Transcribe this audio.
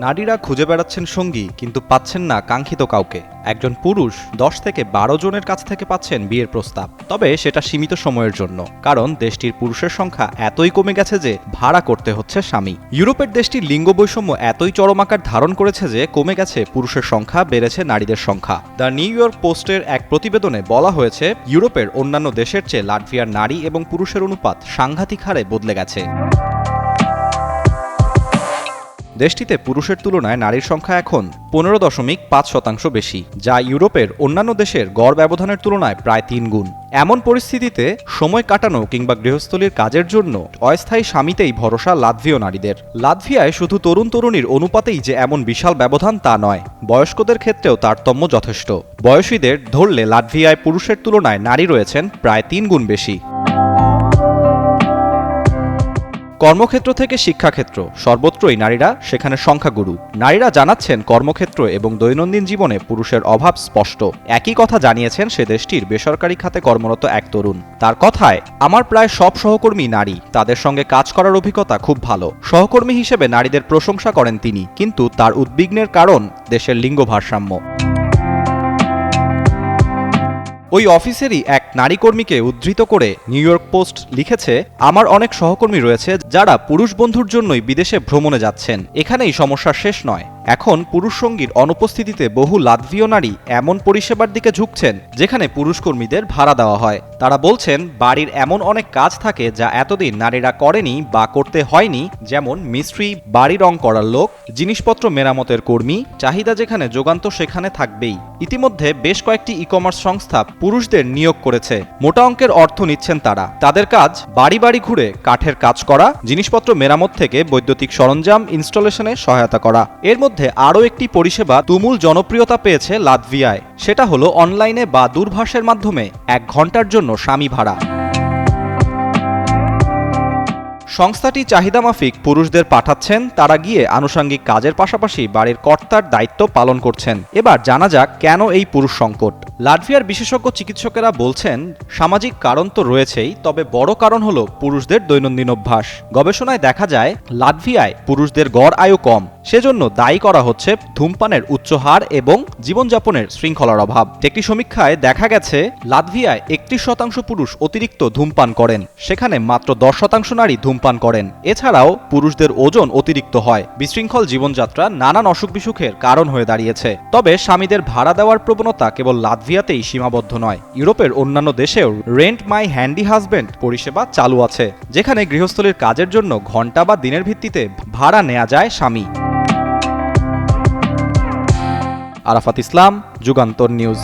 নারীরা খুঁজে বেড়াচ্ছেন সঙ্গী কিন্তু পাচ্ছেন না কাঙ্ক্ষিত কাউকে। একজন পুরুষ 10 থেকে 12 জনের কাছ থেকে পাচ্ছেন বিয়ের প্রস্তাব, তবে সেটা সীমিত সময়ের জন্য, কারণ দেশটির পুরুষের সংখ্যা এতই কমে গেছে যে ভাড়া করতে হচ্ছে স্বামী। ইউরোপের দেশটির লিঙ্গ বৈষম্য এতই চরম আকার ধারণ করেছে যে কমে গেছে পুরুষের সংখ্যা, বেড়েছে নারীদের সংখ্যা। দ্য নিউ ইয়র্ক পোস্টের এক প্রতিবেদনে বলা হয়েছে, ইউরোপের অন্যান্য দেশের চেয়ে লাটভিয়ার নারী এবং পুরুষের অনুপাত সাংঘাতিক হারে বদলে গেছে। দেশটিতে পুরুষের তুলনায় নারীর সংখ্যা এখন 15.5% বেশি, যা ইউরোপের অন্যান্য দেশের গড় ব্যবধানের তুলনায় প্রায় 3 গুণ। এমন পরিস্থিতিতে সময় কাটানো কিংবা গৃহস্থলীর কাজের জন্য অস্থায়ী স্বামীতেই ভরসা লাটভীয় নারীদের। লাটভিয়ায় শুধু তরুণ তরুণীর অনুপাতেই যে এমন বিশাল ব্যবধান তা নয়, বয়স্কদের ক্ষেত্রেও তারতম্য যথেষ্ট। বয়সীদের ধরলে লাটভিয়ায় পুরুষের তুলনায় নারী রয়েছেন প্রায় 3 গুণ বেশি। কর্মক্ষেত্র থেকে শিক্ষাক্ষেত্র, সর্বত্রই নারীরা সেখানে সংখ্যাগুরু। নারীরা জানাচ্ছেন কর্মক্ষেত্র এবং দৈনন্দিন জীবনে পুরুষের অভাব স্পষ্ট। একই কথা জানিয়েছেন সে দেশটির বেসরকারি খাতে কর্মরত এক তরুণ। তার কথায়, আমার প্রায় সব সহকর্মী নারী, তাদের সঙ্গে কাজ করার অভিজ্ঞতা খুব ভালো। সহকর্মী হিসেবে নারীদের প্রশংসা করেন তিনি, কিন্তু তার উদ্বিগ্নের কারণ দেশের লিঙ্গ ভারসাম্য। ওই অফিসেরই এক নারী কর্মীকে উদ্ধৃত করে নিউ ইয়র্ক পোস্ট লিখেছে, আমার অনেক সহকর্মী রয়েছে যারা পুরুষ বন্ধুর জন্যই বিদেশে ভ্রমণে যাচ্ছেন। এখানেই সমস্যা শেষ নয়। এখন পুরুষ সঙ্গীর অনুপস্থিতিতে বহু লাটভীয় নারী এমন পরিষেবার দিকে ঝুঁকছেন যেখানে পুরুষ কর্মীদের ভাড়া দেওয়া হয়। তারা বলছেন, বাড়ির এমন অনেক কাজ থাকে যা এতদিন নারীরা করেনি বা করতে হয়নি, যেমন মিস্ত্রি, বাড়ি রং করার লোক, জিনিসপত্র মেরামতের কর্মী। চাহিদা যেখানে যোগান্ত সেখানে থাকবেই। ইতিমধ্যে বেশ কয়েকটি ই-কমার্স সংস্থা পুরুষদের নিয়োগ করেছে। মোটা অঙ্কের অর্থ নিচ্ছেন তারা। তাদের কাজ বাড়ি বাড়ি ঘুরে কাঠের কাজ করা, জিনিসপত্র মেরামত থেকে বৈদ্যুতিক সরঞ্জাম ইনস্টলেশনে সহায়তা করা। এর মধ্যে আরও একটি পরিষেবা তুমুল জনপ্রিয়তা পেয়েছে লাটভিয়ায়। সেটা হলো অনলাইনে বা দূরভাষের মাধ্যমে 1 ঘন্টার জন্য স্বামী ভাড়া। সংস্থাটি চাহিদামাফিক পুরুষদের পাঠাচ্ছেন, তারা গিয়ে আনুষঙ্গিক কাজের পাশাপাশি বাড়ির কর্তার দায়িত্ব পালন করছেন। এবার জানা যাক কেন এই পুরুষ সংকট। লাটভিয়ার বিশেষজ্ঞ চিকিৎসকেরা বলছেন, সামাজিক কারণ তো রয়েছেই, তবে বড় কারণ হলো পুরুষদের দৈনন্দিন অভ্যাস। গবেষণায় দেখা যায়, লাটভিয়ায় পুরুষদের গড় আয়ু কম, সেজন্য দায়ী করা হচ্ছে ধূমপানের উচ্চ হার এবং জীবনযাপনের শৃঙ্খলার অভাব। একটি সমীক্ষায় দেখা গেছে, লাটভিয়ায় 31% পুরুষ অতিরিক্ত ধূমপান করেন, সেখানে মাত্র 10% নারী ধূমপান করেন। এছাড়াও পুরুষদের ওজন অতিরিক্ত হয়। বিশৃঙ্খল জীবনযাত্রা নানান অসুখ বিসুখের কারণ হয়ে দাঁড়িয়েছে। তবে স্বামীদের ভাড়া দেওয়ার প্রবণতা কেবল লাটভিয়াতেই সীমাবদ্ধ নয়। ইউরোপের অন্যান্য দেশেও রেন্ট মাই হ্যান্ডি হাজব্যান্ড পরিষেবা চালু আছে, যেখানে গৃহস্থলীর কাজের জন্য ঘন্টা বা দিনের ভিত্তিতে ভাড়া নেওয়া যায় স্বামী। আরাফাত ইসলাম, যুগান্তর নিউজ।